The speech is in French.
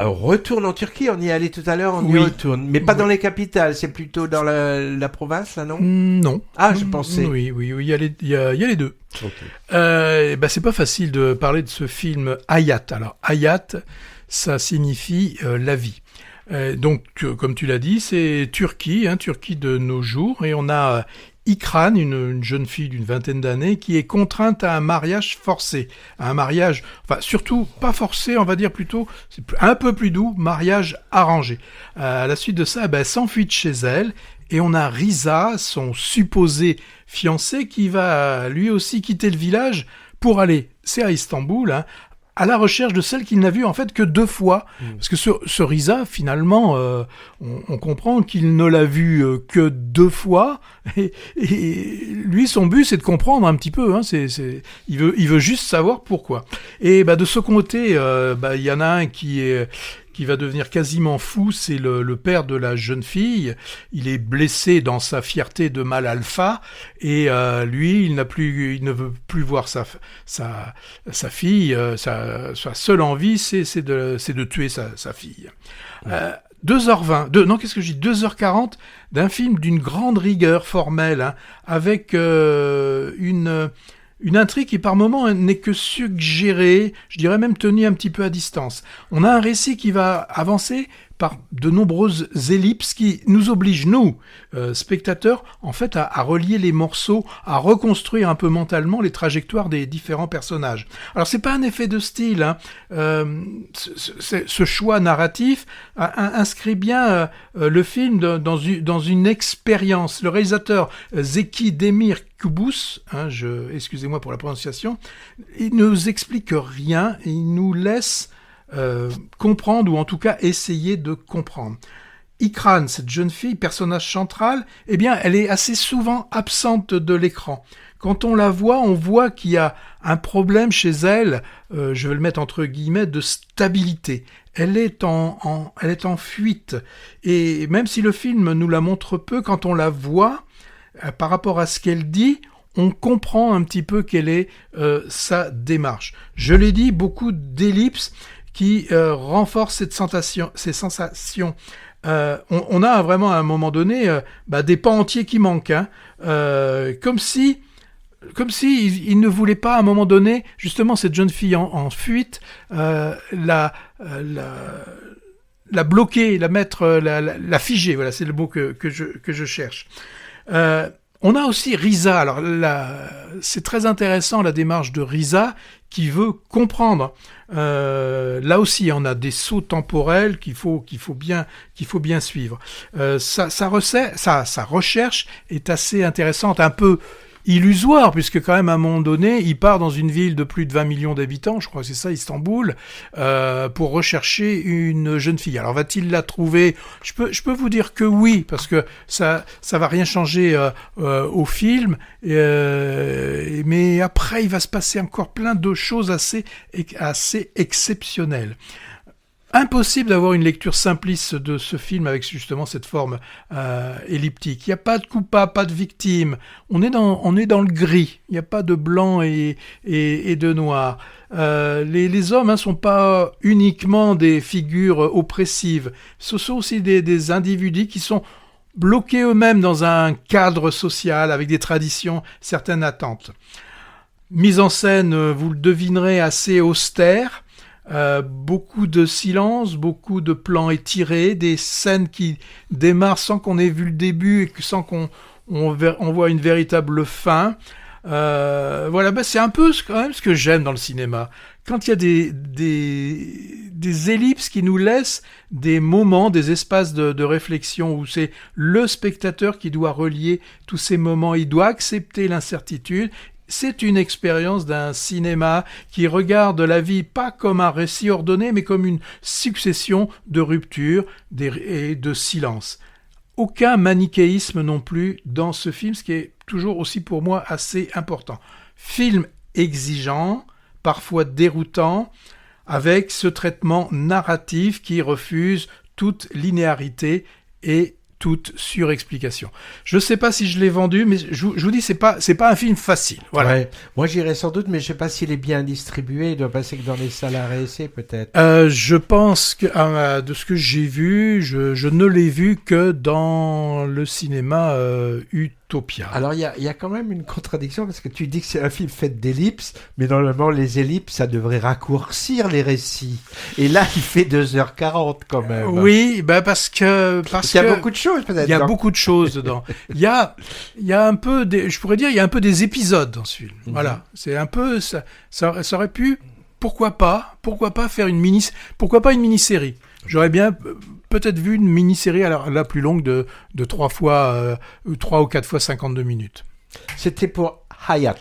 retourne en Turquie, on y est allé tout à l'heure, on y retourne. Mais pas dans les capitales, c'est plutôt dans la province, là, non? Non. Ah, je pensais. Oui, il y a les deux. Okay. C'est pas facile de parler de ce film Hayat. Alors, Hayat, ça signifie la vie. Donc, comme tu l'as dit, c'est Turquie de nos jours, et on a Ikran, une jeune fille d'une vingtaine d'années, qui est contrainte à un mariage forcé. Un mariage, enfin, surtout pas forcé, on va dire plutôt, c'est un peu plus doux, mariage arrangé. À la suite de ça, elle s'enfuit de chez elle, et on a Riza, son supposé fiancé, qui va lui aussi quitter le village pour aller, c'est à Istanbul, à la recherche de celle qu'il n'a vue en fait que 2 fois. Parce que ce Riza, finalement, on comprend qu'il ne l'a vue que 2 fois. Et lui, son but, c'est de comprendre un petit peu. Il veut juste savoir pourquoi. Et de ce côté, il y en a un qui va devenir quasiment fou, c'est le père de la jeune fille. Il est blessé dans sa fierté de mâle alpha, et lui, il ne veut plus voir sa fille. Sa seule envie, c'est de tuer sa fille. 2h40 d'un film d'une grande rigueur formelle, avec une intrigue qui par moments n'est que suggérée, je dirais même tenue un petit peu à distance. On a un récit qui va avancer par de nombreuses ellipses qui nous obligent, nous, spectateurs, en fait, à relier les morceaux, à reconstruire un peu mentalement les trajectoires des différents personnages. Alors, c'est pas un effet de style, ce choix narratif inscrit bien le film dans une expérience. Le réalisateur Zeki Demir Kubus, excusez-moi pour la prononciation, il ne nous explique rien, il nous laisse comprendre, ou en tout cas essayer de comprendre. Ikran, cette jeune fille, personnage central, elle est assez souvent absente de l'écran. Quand on la voit, on voit qu'il y a un problème chez elle, je vais le mettre entre guillemets, de stabilité. Elle est en fuite. Et même si le film nous la montre peu, quand on la voit, par rapport à ce qu'elle dit, on comprend un petit peu quelle est sa démarche. Je l'ai dit, beaucoup d'ellipses qui renforcent ces sensations. On a vraiment à un moment donné des pans entiers qui manquent, comme si il ne voulait pas à un moment donné, justement, cette jeune fille en fuite, la bloquer, la mettre, la figer. Voilà, c'est le mot que je cherche. On a aussi Riza. Alors c'est très intéressant, la démarche de Riza, qui veut comprendre. Là aussi, on a des sauts temporels qu'il faut bien suivre. Sa recherche est assez intéressante, un peu illusoire, puisque quand même à un moment donné, il part dans une ville de plus de 20 millions d'habitants, je crois que c'est ça, Istanbul, pour rechercher une jeune fille. Alors va-t-il la trouver ? Je peux vous dire que oui, parce que ça va rien changer au film, mais après il va se passer encore plein de choses assez exceptionnelles. Impossible d'avoir une lecture simpliste de ce film avec justement cette forme elliptique. Il n'y a pas de coupable, pas de victime. On est dans le gris. Il n'y a pas de blanc et de noir. Les hommes sont pas uniquement des figures oppressives. Ce sont aussi des individus qui sont bloqués eux-mêmes dans un cadre social avec des traditions, certaines attentes. Mise en scène, vous le devinerez, assez austère. Beaucoup de silence, beaucoup de plans étirés, des scènes qui démarrent sans qu'on ait vu le début et sans qu'on voit une véritable fin. C'est un peu quand même ce que j'aime dans le cinéma. Quand il y a des ellipses qui nous laissent des moments, des espaces de réflexion où c'est le spectateur qui doit relier tous ces moments, il doit accepter l'incertitude. C'est une expérience d'un cinéma qui regarde la vie pas comme un récit ordonné, mais comme une succession de ruptures et de silences. Aucun manichéisme non plus dans ce film, ce qui est toujours aussi pour moi assez important. Film exigeant, parfois déroutant, avec ce traitement narratif qui refuse toute linéarité et toute surexplication. Je sais pas si je l'ai vendu, mais je vous dis, c'est pas un film facile. Voilà. Ouais. Moi, j'irai sans doute, mais je sais pas s'il est bien distribué. Il doit passer que dans les salles à réessai, peut-être. Je pense que de ce que j'ai vu, je ne l'ai vu que dans le cinéma Utopia. Alors, il y a quand même une contradiction, parce que tu dis que c'est un film fait d'ellipses, mais normalement, les ellipses, ça devrait raccourcir les récits. Et là, il fait 2h40 quand même. Oui, parce qu'il y a beaucoup de choses, peut-être. Il y a beaucoup de choses dedans. Il y a un peu je pourrais dire, il y a un peu des épisodes dans ce film. Voilà. C'est un peu, ça aurait pu, pourquoi pas faire pourquoi pas une mini-série. J'aurais bien peut-être vu une mini-série la plus longue de 3 ou 4 fois 52 minutes. C'était pour Hayat.